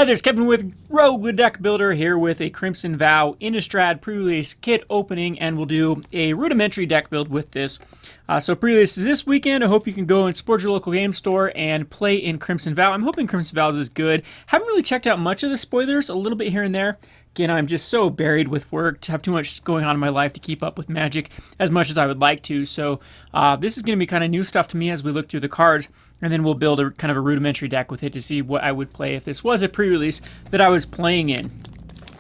Hi, there's Kevin with Rogue Deck Builder here with a Crimson Vow Innistrad pre-release kit opening, and we'll do a rudimentary deck build with this. So pre-release is this weekend. I hope you can go and support your local game store and play in Crimson Vow. I'm hoping Crimson Vow is good. Haven't really checked out much of the spoilers, a little bit here and there. Again, I'm just so buried with work to have too much going on in my life to keep up with Magic as much as I would like to. So this is going to be kind of new stuff to me as we look through the cards, and then we'll build a kind of a rudimentary deck with it to see what I would play if this was a pre-release that I was playing in.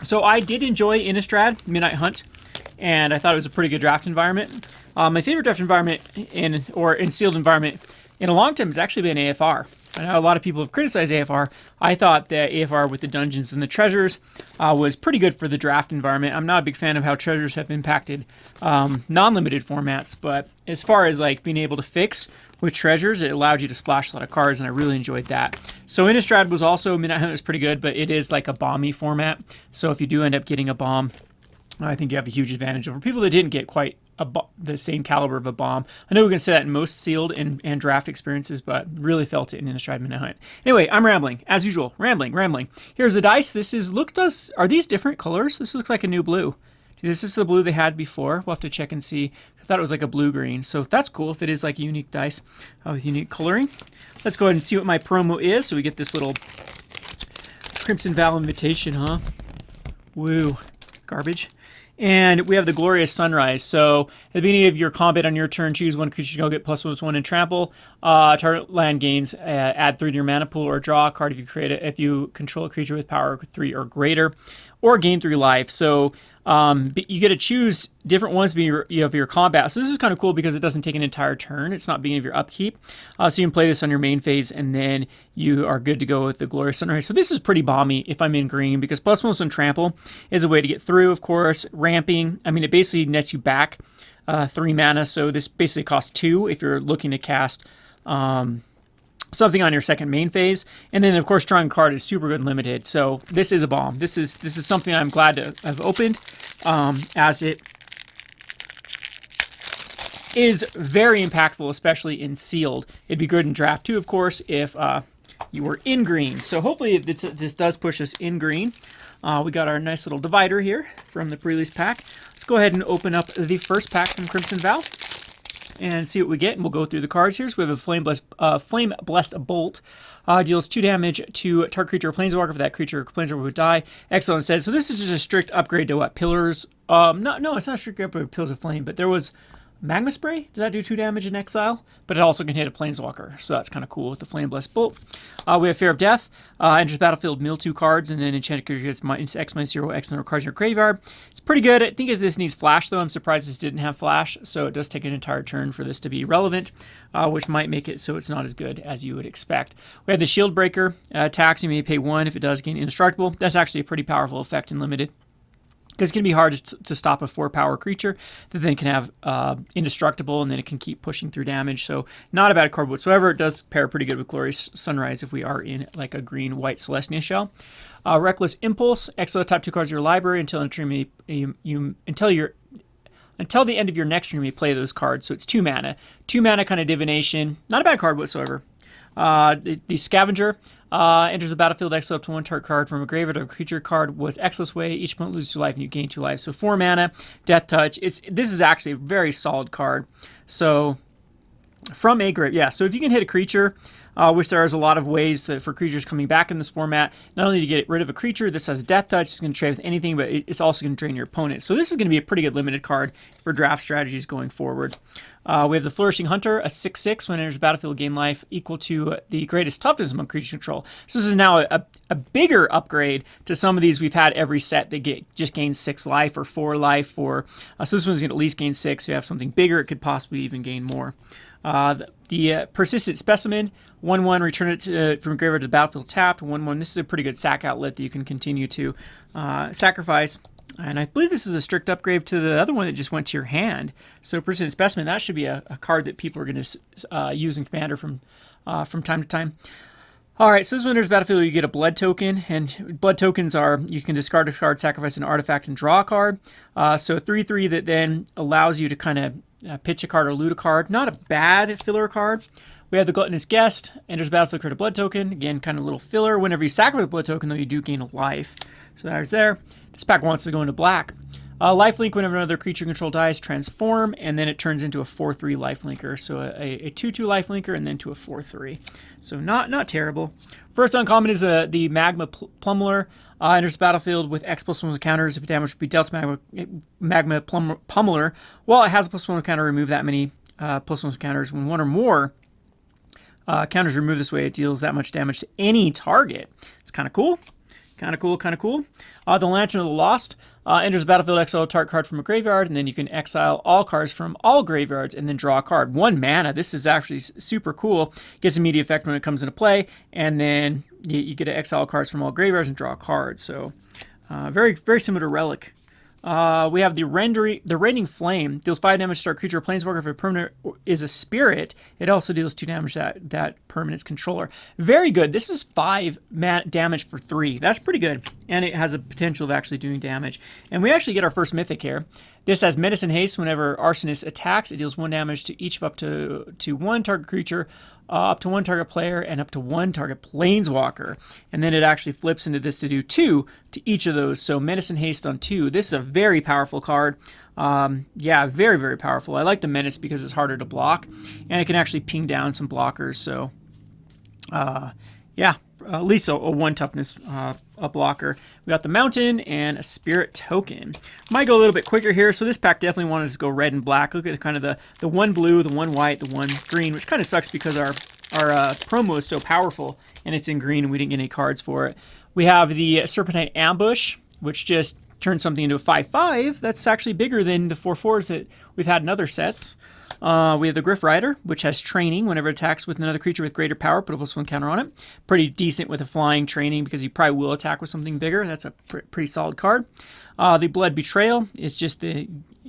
So I did enjoy Innistrad Midnight Hunt, and I thought it was a pretty good draft environment. My favorite draft environment in sealed environment in a long time has actually been AFR. I know a lot of people have criticized AFR. I thought that AFR with the dungeons and the treasures was pretty good for the draft environment. I'm not a big fan of how treasures have impacted non-limited formats, but as far as like being able to fix with treasures, it allowed you to splash a lot of cards, and I really enjoyed that. So Innistrad was also, Midnight Hunt was pretty good, but it is like a bomby format. So if you do end up getting a bomb, I think you have a huge advantage over people that didn't get quite the same caliber of a bomb. I know we can say that in most sealed and draft experiences, but really felt it in Innistrad Midnight Hunt. Anyway, I'm rambling as usual. Rambling. Here's the dice. This is are these different colors? This looks like a new blue. This is the blue they had before. We'll have to check and see. I thought it was like a blue-green, so that's cool if it is like a unique dice with unique coloring. Let's go ahead and see what my promo is. So we get this little Crimson Vow invitation, huh? Woo. Garbage. And we have the Glorious Sunrise. So at the beginning of your combat on your turn, choose one creature to go get +1/+1 and trample. Target land gains, add 3 to your mana pool, or draw a card if you create it if you control a creature with power 3 or greater, or gain 3 life. So you get to choose different ones of your combat. So this is kind of cool because it doesn't take an entire turn. It's not beginning of your upkeep. So you can play this on your main phase, and then you are good to go with the Glorious Sunrise. So this is pretty bomby if I'm in green, because +1/+1 trample is a way to get through, of course. Ramping, I mean, it basically nets you back 3 mana. So this basically costs 2 if you're looking to cast something on your second main phase. And then, of course, drawing a card is super good and limited. So this is a bomb. This is something I'm glad to have opened, as it is very impactful, especially in sealed. It'd be good in draft too, of course, if you were in green. So hopefully this does push us in green. We got our nice little divider here from the pre-release pack. Let's go ahead and open up the first pack from Crimson Vow and see what we get, and we'll go through the cards here. So we have a Flame Blessed Bolt. Deals 2 damage to target creature or planeswalker. For that creature or planeswalker would die. Excellent said. So this is just a strict upgrade to what? Pillars? No, it's not a strict upgrade to Pillars of Flame, but there was Magma Spray. Does that do 2 damage in exile? But it also can hit a planeswalker, so that's kind of cool with the Flame Blessed Bolt. We have Fear of Death. Enters battlefield, mill 2 cards, and then enchanted creature gets -X/-0, X number of cards in your graveyard. It's pretty good. I think this needs flash, though. I'm surprised this didn't have flash, so it does take an entire turn for this to be relevant, which might make it so it's not as good as you would expect. We have the Shield Breaker. Attacks, you may pay 1 if it does gain indestructible. That's actually a pretty powerful effect in limited, because it's going to be hard to stop a 4-power creature that then can have indestructible, and then it can keep pushing through damage. So not a bad card whatsoever. It does pair pretty good with Glorious Sunrise if we are in like a green-white Celestia shell. Reckless Impulse. Exile top 2 cards of your library until the end of your next turn you may play those cards. So it's 2 mana. 2 mana kind of divination. Not a bad card whatsoever. The Scavenger. Enters the battlefield, exile up to 1 target card from a graveyard or a creature card was Exil's Way. Each opponent loses 2 life and you gain 2 life. So 4 mana, Death Touch. This is actually a very solid card. So from a grave, yeah. So if you can hit a creature, which there is a lot of ways that for creatures coming back in this format, not only to get rid of a creature, this has Death Touch. It's going to trade with anything, but it's also going to drain your opponent. So this is going to be a pretty good limited card for draft strategies going forward. We have the Flourishing Hunter, a 6/6. When it enters the battlefield, gain life equal to the greatest toughness among creature control. So this is now a bigger upgrade to some of these we've had every set that just gain 6 life or 4 life. So this one's going to at least gain 6. If you have something bigger, it could possibly even gain more. The Persistent Specimen, 1/1, return it from graveyard to the battlefield tapped, 1/1. This is a pretty good sack outlet that you can continue to sacrifice. And I believe this is a strict upgrade to the other one that just went to your hand. So Persistent Specimen, that should be a card that people are going to use in Commander from time to time. All right, so this one enters battlefield, you get a blood token, and blood tokens are, you can discard a card, sacrifice an artifact, and draw a card. So 3/3 that then allows you to kind of pitch a card or loot a card. Not a bad filler card. We have the Gluttonous Guest. Enters the battlefield, create a blood token. Again, kind of a little filler. Whenever you sacrifice a blood token, though, you do gain a life. So there's there. This pack wants to go into black. Lifelink, whenever another creature control dies, transform, and then it turns into a 4/3 lifelinker. So a 2/2 lifelinker and then to a 4/3. So not terrible. First uncommon is the Magma Plumbler. Enters the battlefield with X+1 counters. If damage would be dealt to Magma Pummeler, while it has a +1 counter, remove that many +1 counters. When one or more counters removed this way, it deals that much damage to any target. It's kind of cool. Kind of cool. The Lantern of the Lost. Enters the battlefield, exile a target card from a graveyard, and then you can exile all cards from all graveyards and then draw a card. 1 mana. This is actually super cool. Gets immediate effect when it comes into play, and then you get to exile cards from all graveyards and draw a card. So very similar to Relic. We have the Rending Flame. Deals 5 damage to start creature or planeswalker. If a permanent is a spirit, it also deals 2 damage to that permanent's controller. Very good. This is 5 damage for 3. That's pretty good. And it has a potential of actually doing damage. And we actually get our first mythic here. This has Medicine Haste. Whenever Arsonist attacks, it deals 1 damage to each of up to 1 target creature, up to 1 target player, and up to 1 target planeswalker. And then it actually flips into this to do 2 to each of those. So Medicine Haste on 2. This is a very powerful card. Yeah, very powerful. I like the Menace because it's harder to block, and it can actually ping down some blockers. So, yeah, at least a 1 toughness a blocker. We got the Mountain and a Spirit token. Might go a little bit quicker here. So this pack definitely wanted us to go red and black. Look at kind of the 1 blue, the 1 white, the 1 green, which kind of sucks because our promo is so powerful and it's in green and we didn't get any cards for it. We have the Serpentine Ambush, which just turns something into a 5/5. That's actually bigger than the 4/4s that we've had in other sets. We have the Griff Rider, which has training. Whenever it attacks with another creature with greater power, put a +1 counter on it. Pretty decent with a flying training because you probably will attack with something bigger. That's a pretty solid card. The Blood Betrayal is just the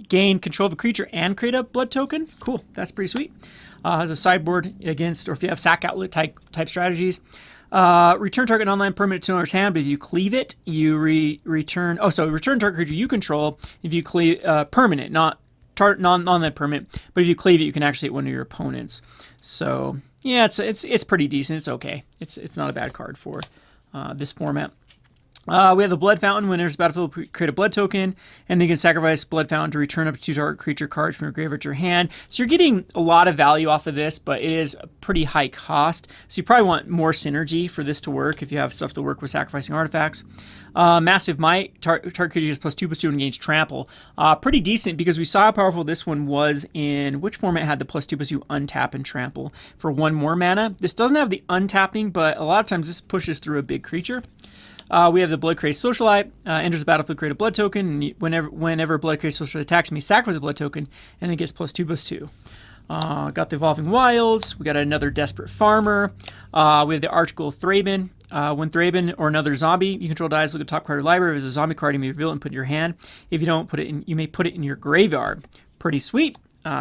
gain control of a creature and create a blood token. Cool. That's pretty sweet. Has a sideboard against, or if you have sack outlet type strategies. Return target online permanent to owner's hand, but if you cleave it, you return. Oh, so return target creature you control if you cleave permanent, not that permanent. But if you cleave it, you can actually hit one of your opponents. So yeah, it's pretty decent. It's okay. It's not a bad card for this format. We have the Blood Fountain. When enters the battlefield, create a blood token, and then you can sacrifice Blood Fountain to return up to 2 target creature cards from your graveyard to your hand. So you're getting a lot of value off of this, but it is a pretty high cost. So you probably want more synergy for this to work if you have stuff to work with sacrificing artifacts. Massive Might. Target creature is +2/+2 and gains trample. Pretty decent because we saw how powerful this one was in which format had the +2/+2 untap and trample for 1 more mana. This doesn't have the untapping, but a lot of times this pushes through a big creature. We have the Bloodcrazed Socialite. Enters the battlefield, create a blood token. And whenever Bloodcrazed Socialite attacks me, sacrifice a blood token, and then gets +2/+2. Got the Evolving Wilds. We got another Desperate Farmer. We have the Archghoul Thraben. When Thraben or another zombie you control dies, look at the top card of the library. If it's a zombie card, you may reveal it and put it in your hand. If you don't, you may put it in your graveyard. Pretty sweet.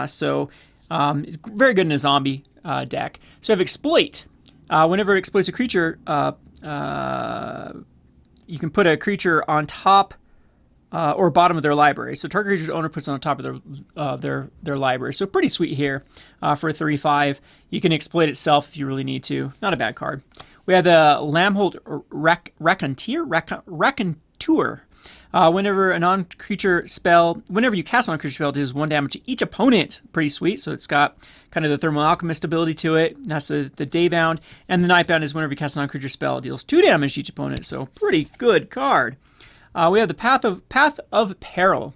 So it's very good in a zombie deck. So I have Exploit. Whenever it exploits a creature, you can put a creature on top or bottom of their library. So target creature's owner puts it on top of their library. So pretty sweet here for a 3/5. You can exploit itself if you really need to. Not a bad card. We have the Lamholt Raconteur. Whenever a non-creature spell, whenever you cast a non-creature spell, it does 1 damage to each opponent. Pretty sweet. So it's got kind of the Thermal Alchemist ability to it. That's the Daybound. And the Nightbound is whenever you cast a non-creature spell, it deals 2 damage to each opponent. So pretty good card. We have the Path of Peril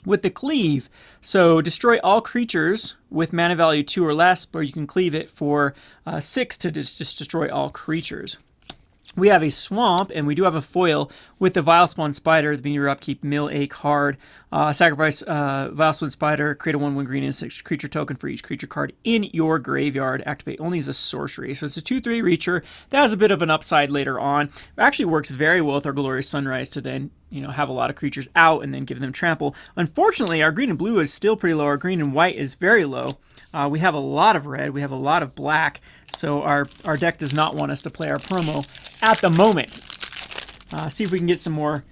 with the Cleave. So destroy all creatures with mana value 2 or less, or you can cleave it for 6 to just destroy all creatures. We have a Swamp, and we do have a foil with the Vilespawn Spider. The beginning of your upkeep, mill a card. Sacrifice Vilespawn Spider, create a 1/1 green and 6 creature token for each creature card in your graveyard. Activate only as a sorcery. So it's a 2/3 reacher. That has a bit of an upside later on. It actually works very well with our Glorious Sunrise to then, have a lot of creatures out and then give them trample. Unfortunately, our green and blue is still pretty low. Our green and white is very low. We have a lot of red. We have a lot of black. So our deck does not want us to play our promo at the moment. See if we can get some more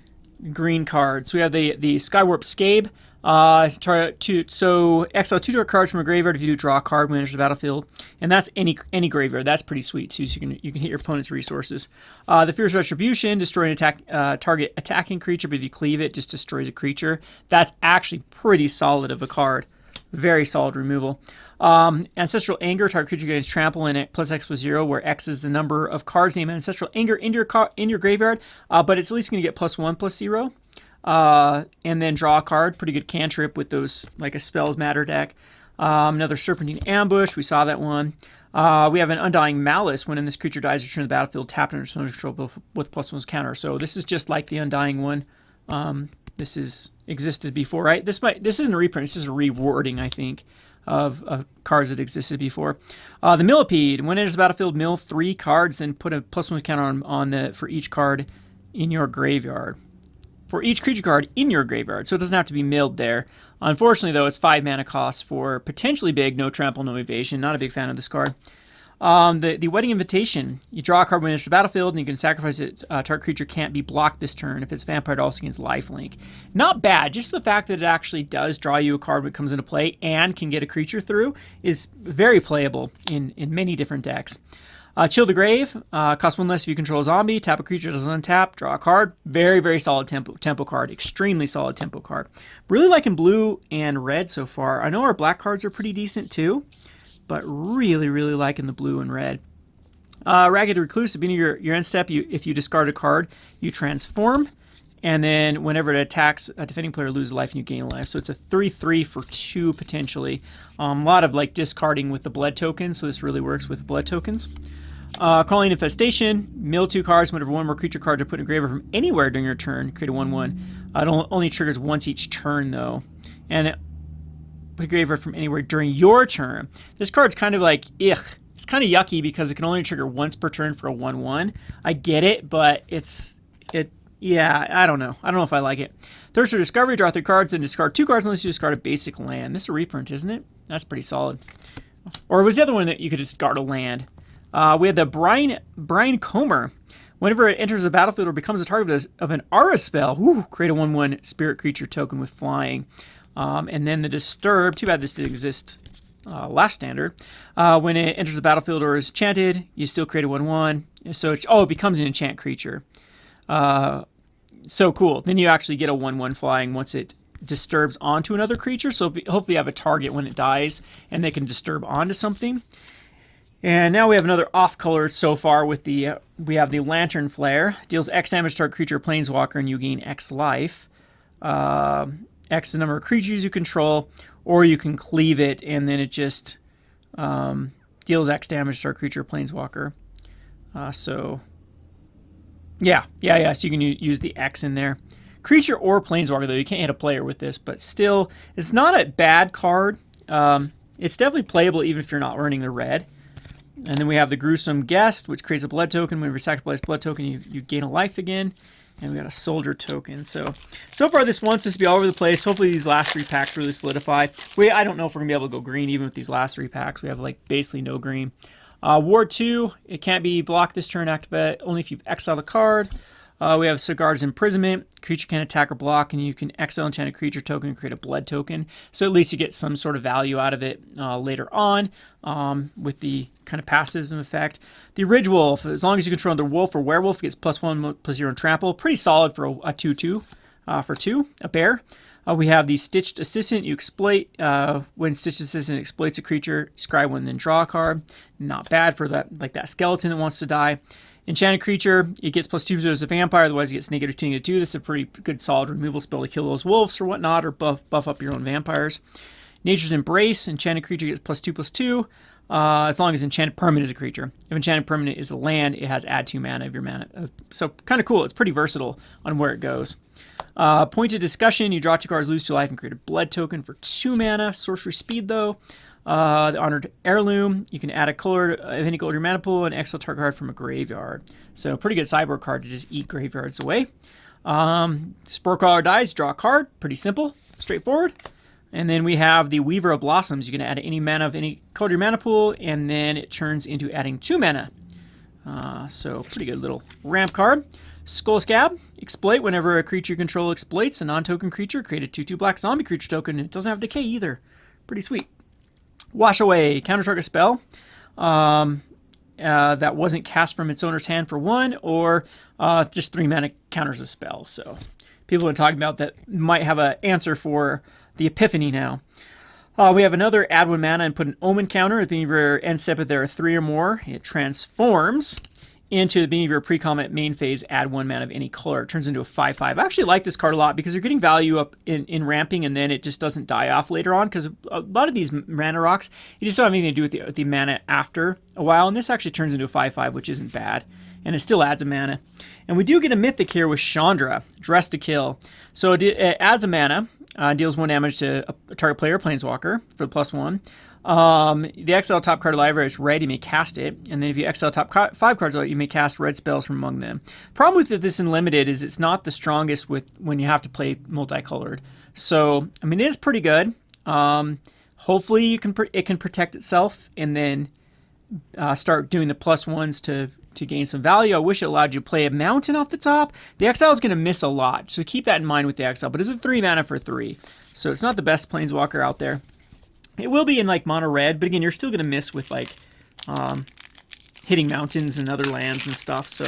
green cards. We have the Skywarp Scabe. So exile 2 dark cards from a graveyard if you do draw a card when it enters the battlefield, and that's any graveyard. That's pretty sweet too. So you can hit your opponent's resources. The Fierce Retribution, destroy an target attacking creature, but if you cleave it, just destroys a creature. That's actually pretty solid of a card. Very solid removal. Ancestral Anger, target creature gains trample in it plus X+0, where X is the number of cards named Ancestral Anger in your graveyard, but it's at least going to get +1/+0. And then draw a card. Pretty good cantrip with those, like a Spells Matter deck. Another Serpentine Ambush. We saw that one. We have an Undying Malice. When this creature dies, return to the battlefield, tap under its control with +1 counter. So this is just like the Undying one. This is existed before, right? This isn't a reprint. This is a rewording, I think, of cards that existed before. The Millipede. When it enters the battlefield, mill 3 cards, then put a +1 counter for each card in your graveyard. For each creature card in your graveyard, so it doesn't have to be milled there. Unfortunately, though, it's 5 mana cost for potentially big, no trample, no evasion. Not a big fan of this card. The Wedding Invitation. You draw a card when it enters the battlefield, and you can sacrifice it. Target creature can't be blocked this turn if it's vampire, it also gains lifelink. Not bad. Just the fact that it actually does draw you a card when it comes into play and can get a creature through is very playable in many different decks. Chill the Grave, cost 1 less if you control a zombie, tap a creature, doesn't untap, draw a card. Very, very solid tempo card. Extremely solid tempo card. Really liking blue and red so far. I know our black cards are pretty decent too, but really, really liking the blue and red. Ragged Recluse, at the beginning of your end step, if you discard a card, you transform, and then whenever it attacks, a defending player loses life and you gain life. So it's a 3/3 for 2 potentially. A lot of like discarding with the blood tokens, so this really works with blood tokens. Calling Infestation, mill 2 cards. Whenever one more creature cards are put in a graveyard from anywhere during your turn, create a 1/1. It only triggers once each turn though, and put a graveyard from anywhere during your turn. This card's kind of like, it's kind of yucky because it can only trigger once per turn for a 1/1. I get it, but yeah, I don't know. I don't know if I like it. Thirst for Discovery, draw 3 cards, then discard 2 cards unless you discard a basic land. This is a reprint, isn't it? That's pretty solid. Or was the other one that you could discard a land? We had the Brine Comer. Whenever it enters the battlefield or becomes a target of an Aura spell, create a 1/1 spirit creature token with flying. And then the Disturb, too bad this didn't exist last standard. When it enters the battlefield or is enchanted, you still create a 1/1. So it becomes an enchant creature. So cool. Then you actually get a 1/1 flying once it disturbs onto another creature. So hopefully you have a target when it dies and they can disturb onto something. And now we have another off color so far with we have the Lantern Flare. Deals X damage to our creature or planeswalker and you gain X life. X the number of creatures you control, or you can cleave it and then it just deals X damage to our creature or planeswalker. So yeah. So you can use the X in there. Creature or planeswalker, though. You can't hit a player with this, but still, it's not a bad card. It's definitely playable even if you're not earning the red. And then we have the Gruesome Guest, which creates a blood token. Whenever you sacrifice blood token, you gain a life again. And we got a Soldier token. So far this wants us to be all over the place. Hopefully these last 3 packs really solidify. I don't know if we're going to be able to go green even with these last 3 packs. We have like basically no green. Ward 2, it can't be blocked this turn, activate only if you've exiled a card. We have Cigar's Imprisonment. Creature can attack or block, and you can exile enchanted creature token and create a blood token. So at least you get some sort of value out of it later on with the kind of passives effect. The Ridge Wolf, as long as you control the wolf or werewolf, it gets +1/+0 and trample. Pretty solid for a 2/2 for 2, a bear. We have the Stitched Assistant. You exploit when Stitched Assistant exploits a creature, scry 1, then draw a card. Not bad for that skeleton that wants to die. Enchanted creature, it gets +2 as a vampire, otherwise it gets -2/-2. This is a pretty good solid removal spell to kill those wolves or whatnot, or buff up your own vampires. Nature's Embrace, enchanted creature gets +2/+2, as long as enchanted permanent is a creature. If enchanted permanent is a land, it has add 2 mana of your mana. So kind of cool. It's pretty versatile on where it goes. Pointed Discussion, you draw 2 cards, lose 2 life, and create a blood token for 2 mana. Sorcery Speed, though. The Honored Heirloom, you can add a color of any color to your mana pool and exile target card from a graveyard. So pretty good sideboard card to just eat graveyards away. Sporecrawler dies, draw a card. Pretty simple, straightforward. And then we have the Weaver of Blossoms. You can add any mana of any color to your mana pool, and then it turns into adding 2 mana. So pretty good little ramp card. Skull Scab, exploit whenever a creature you control exploits a non-token creature. Create a 2/2 black zombie creature token. It doesn't have decay either. Pretty sweet. Wash Away, counter target spell that wasn't cast from its owner's hand for 1, or just 3 mana counters a spell. So people have been talking about that might have an answer for the Epiphany now. We have another add 1 mana and put an Omen counter. At the beginning of your end step, if there are 3 or more, it transforms into the beginning of your pre-combat main phase, add 1 mana of any color. It turns into a 5/5. I actually like this card a lot because you're getting value up in ramping, and then it just doesn't die off later on, because a lot of these mana rocks, you just don't have anything to do with the mana after a while, and this actually turns into a 5/5, which isn't bad, and it still adds a mana. And we do get a Mythic here with Chandra, Dress to Kill. So it adds a mana, deals 1 damage to a target player, Planeswalker, for the +1. The exile top card of the library is red, you may cast it, and then if you exile top 5 cards, you may cast red spells from among them. Problem with this in limited is it's not the strongest when you have to play multicolored. So, I mean, it is pretty good. Hopefully it can protect itself, and then start doing the +1s to gain some value. I wish it allowed you to play a mountain off the top. The exile is going to miss a lot, so keep that in mind with the exile, but it's a 3 mana for 3. So it's not the best Planeswalker out there. It will be in like mono red, but again, you're still going to miss with like hitting mountains and other lands and stuff. So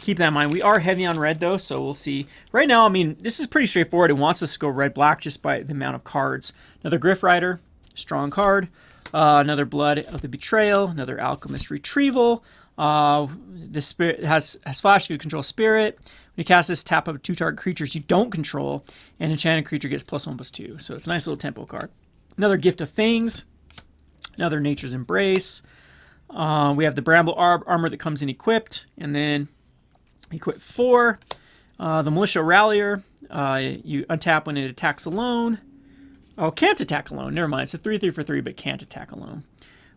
keep that in mind. We are heavy on red though, so we'll see. Right now, I mean, this is pretty straightforward. It wants us to go red-black just by the amount of cards. Another Griff Rider, strong card. Another Blood of the Betrayal. Another Alchemist Retrieval. The spirit has flash if you control spirit. When you cast this, tap up 2 target creatures you don't control, and enchanted creature gets +1/+2. So it's a nice little tempo card. Another Gift of Fangs, another Nature's Embrace. We have the Bramble Armor that comes in equipped, and then equip 4. The Militia Rallier, you untap when it attacks alone. Oh, can't attack alone, never mind. It's a 3/3 for 3, but can't attack alone.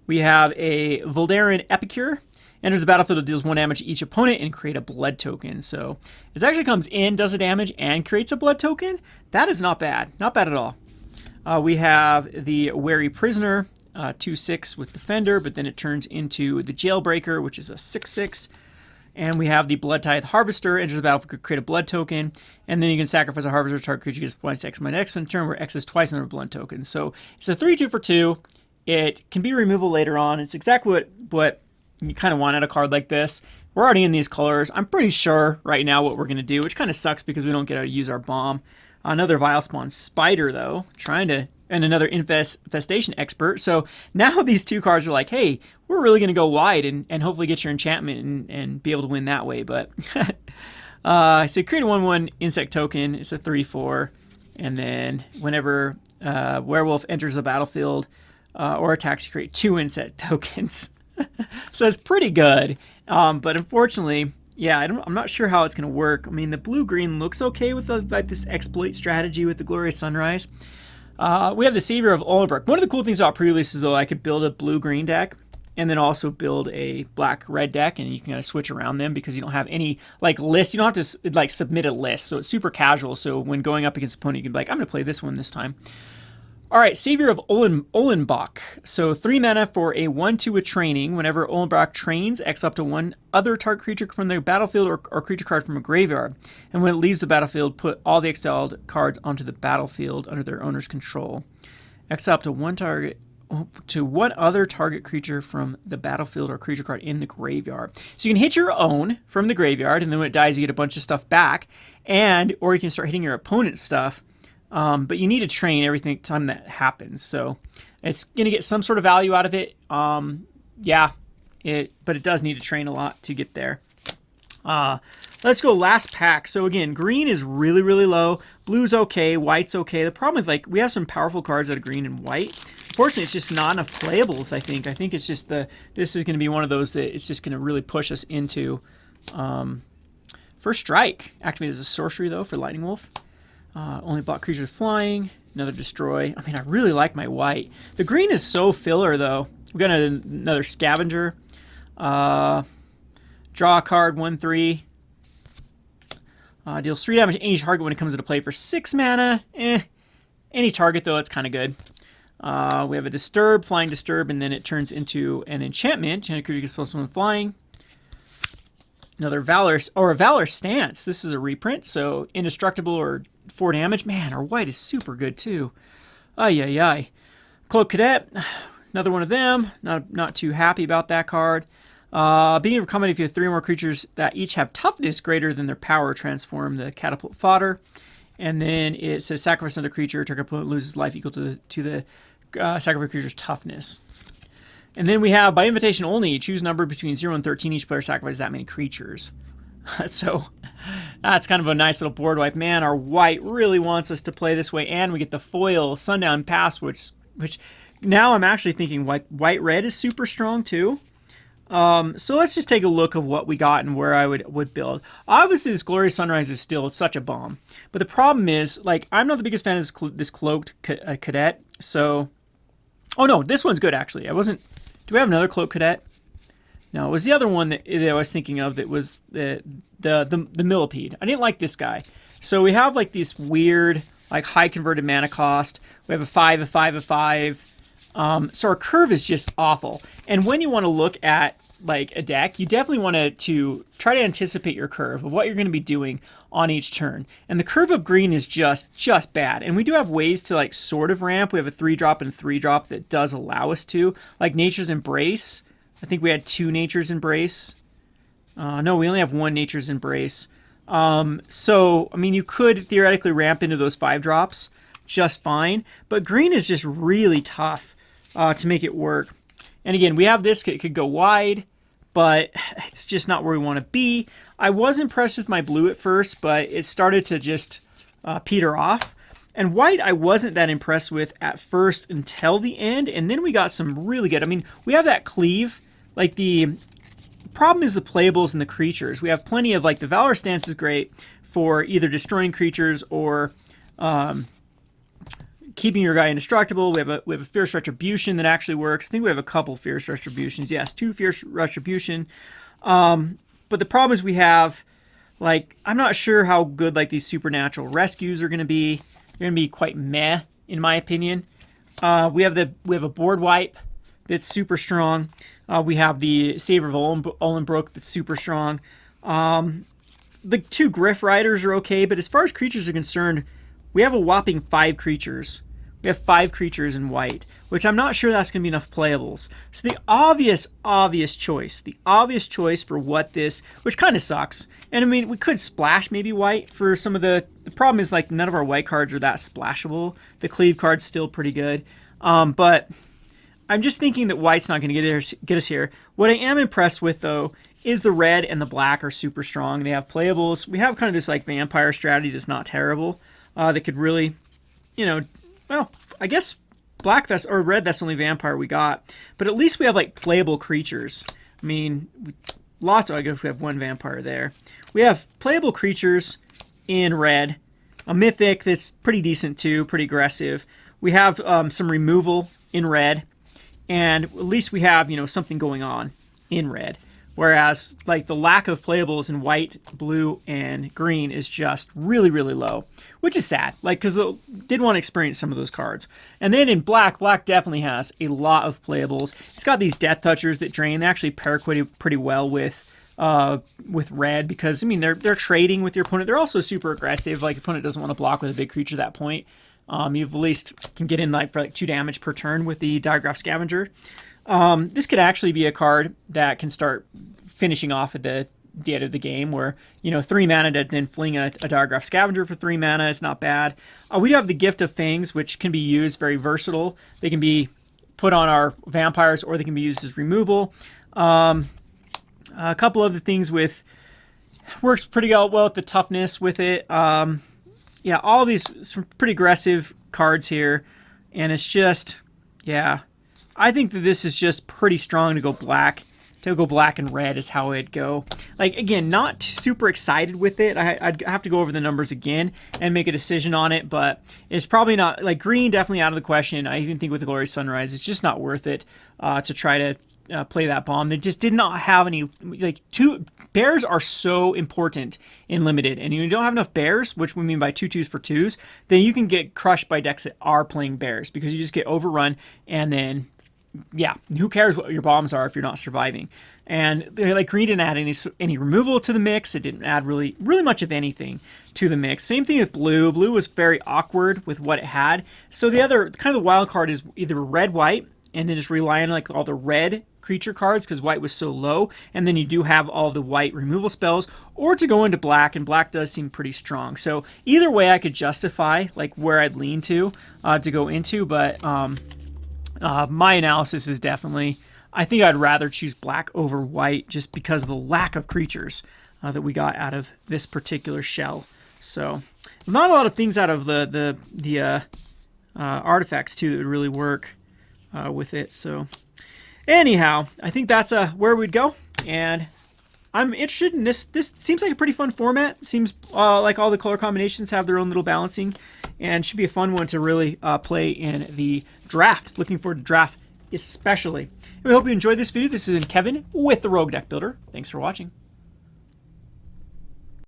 We have a Valderran Epicure. Enters the battlefield, it deals 1 damage to each opponent and create a blood token. So it actually comes in, does the damage, and creates a blood token. That is not bad. Not bad at all. We have the Wary Prisoner, 2/6 with Defender, but then it turns into the Jailbreaker, which is a 6/6. And we have the Blood Tithe Harvester, enters the battlefield, create a blood token, and then you can sacrifice a Harvester, target creature gets points X my next turn, where X is twice the number of blood tokens. So it's a 3/2 for 2. It can be removal later on. It's exactly what you kind of want out of a card like this. We're already in these colors. I'm pretty sure right now what we're going to do, which kind of sucks because we don't get to use our bomb. Another Vile Spawn Spider, though, and another Infestation Expert. So now these 2 cards are like, hey, we're really going to go wide and hopefully get your enchantment and be able to win that way. But so create a 1/1 insect token. It's a 3/4. And then whenever Werewolf enters the battlefield or attacks, you create 2 insect tokens. So it's pretty good. But unfortunately, yeah, I'm not sure how it's going to work. I mean, the blue-green looks okay with like this exploit strategy with the Glorious Sunrise. We have the Savior of Oldenburg. One of the cool things about pre-release is, though, I could build a blue-green deck and then also build a black-red deck, and you can kind of switch around them because you don't have any like list. You don't have to like submit a list, so it's super casual. So when going up against an opponent, you can be like, I'm going to play this one this time. All right, Savior of Olenbach. So 3 mana for a 1/2 with training. Whenever Olenbach trains, X up to 1 other target creature from the battlefield or creature card from a graveyard. And when it leaves the battlefield, put all the exiled cards onto the battlefield under their owner's control. X up to 1 other target creature from the battlefield or creature card in the graveyard. So you can hit your own from the graveyard, and then when it dies, you get a bunch of stuff back. Or you can start hitting your opponent's stuff. But you need to train every time that happens. So it's going to get some sort of value out of it. But it does need to train a lot to get there. Let's go last pack. So again, green is really, really low. Blue's okay. White's okay. The problem with, like, we have some powerful cards out of green and white. Unfortunately, it's just not enough playables, I think. I think it's just this is going to be one of those that it's just going to really push us into First Strike. Activated as a sorcery, though, for Lightning Wolf. Only block creatures flying. Another destroy. I mean, I really like my white. The green is so filler, though. We got another Scavenger. Draw a card, 1/3. Deals 3 damage to any target when it comes into play for 6 mana. Any target, though, it's kind of good. We have a Disturb, Flying Disturb, and then it turns into an enchantment. Enchanted creature gets +1 flying. Another Valor, or a Valor Stance. This is a reprint, so indestructible or 4 damage. Man, our white is super good too. Ay, ay, ay. Cloak Cadet, another one of them. Not too happy about that card. Being able to comment if you have 3 or more creatures that each have toughness greater than their power, transform the Catapult Fodder. And then it says sacrifice another creature, target opponent loses life equal to the sacrifice creature's toughness. And then we have, by invitation only, choose a number between 0 and 13. Each player sacrifices that many creatures. So that's kind of a nice little board wipe. Man, our white really wants us to play this way. And we get the foil Sundown Pass, which now I'm actually thinking white-red is super strong too. So let's just take a look of what we got and where I would build. Obviously, this Glorious Sunrise is still such a bomb. But the problem is, like, I'm not the biggest fan of this Cloaked Cadet. So, oh no, this one's good actually. Do we have another Cloaked Cadet? No, it was the other one that I was thinking of that was the Millipede. I didn't like this guy. So we have like this weird, like high converted mana cost. We have a 5, a 5, a 5. So our curve is just awful. And when you want to look at like a deck, you definitely want to try to anticipate your curve of what you're going to be doing on each turn. And the curve of green is just bad. And we do have ways to like sort of ramp. We have a 3-drop and a 3-drop that does allow us to, like Nature's Embrace. I think we had 2 Nature's Embrace. No, we only have 1 Nature's Embrace. So, I mean, you could theoretically ramp into those 5-drops just fine. But green is just really tough to make it work. And again, we have this, it could go wide, but it's just not where we want to be. I was impressed with my blue at first, but it started to just peter off. And white, I wasn't that impressed with at first until the end, and then we got some really good. I mean, we have that cleave. Like, the problem is the playables and the creatures. We have plenty of, like, the Valor Stance is great for either destroying creatures or keeping your guy indestructible. We have a Fierce Retribution that actually works. I think we have a couple Fierce Retributions. Yes, 2 Fierce Retribution. But the problem is we have, like, I'm not sure how good, like, these supernatural rescues are going to be. They're going to be quite meh, in my opinion. We have a board wipe that's super strong. We have the Saver of Olenbrook that's super strong. The 2 Griff Riders are okay, but as far as creatures are concerned, we have a whopping 5 creatures. We have 5 creatures in white, which I'm not sure that's going to be enough playables. So the obvious choice for what this, which kind of sucks. And I mean, we could splash maybe white for some of the problem is like none of our white cards are that splashable. The cleave card's still pretty good. But I'm just thinking that white's not going to get us here. What I am impressed with though is the red and the black are super strong. They have playables. We have kind of this like vampire strategy that's not terrible. That could really, you know, well, I guess black that's or red that's the only vampire we got, but at least we have like playable creatures. I mean, I guess we have 1 vampire there. We have playable creatures in red, a mythic that's pretty decent too, pretty aggressive. We have some removal in red, and at least we have, you know, something going on in red. Whereas like the lack of playables in white, blue, and green is just really, really low. Which is sad, like, because I did want to experience some of those cards. And then in black definitely has a lot of playables. It's got these Death Touchers that drain. They actually pair pretty well with red because, I mean, they're trading with your opponent. They're also super aggressive. Like, your opponent doesn't want to block with a big creature at that point. You at least can get in like for like 2 damage per turn with the Diagraph Scavenger. This could actually be a card that can start finishing off at the end of the game where, you know, 3 mana to then fling a Diagraph Scavenger for 3 mana is not bad. We do have the Gift of Fangs, which can be used very versatile. They can be put on our vampires or they can be used as removal. A couple other things works pretty well with the toughness with it. Yeah, all these some pretty aggressive cards here, and it's just, yeah, I think that this is just pretty strong to go black. To go black and red is how it'd go. Like, again, not super excited with it. I'd have to go over the numbers again and make a decision on it, but it's probably not, like, green definitely out of the question. I even think with the Glorious Sunrise, it's just not worth it to try to play that bomb. They just did not have any, like, bears are so important in limited, and you don't have enough bears, which we mean by 2/2s for 2s, then you can get crushed by decks that are playing bears because you just get overrun and then yeah, who cares what your bombs are if you're not surviving? And like green didn't add any removal to the mix. It didn't add really much of anything to the mix. Same thing with blue. Blue was very awkward with what it had. So the other kind of the wild card is either red white and then just rely on like all the red creature cards because white was so low, and then you do have all the white removal spells, or to go into black, and black does seem pretty strong. So either way I could justify like where I'd lean to go into, but my analysis is definitely, I think I'd rather choose black over white just because of the lack of creatures that we got out of this particular shell. So not a lot of things out of the artifacts too that would really work with it. So anyhow, I think that's where we'd go, and I'm interested in this. This seems like a pretty fun format. It seems like all the color combinations have their own little balancing, and should be a fun one to really play in the draft. Looking forward to draft especially. And we hope you enjoyed this video. This has been Kevin with the Rogue Deck Builder. Thanks for watching.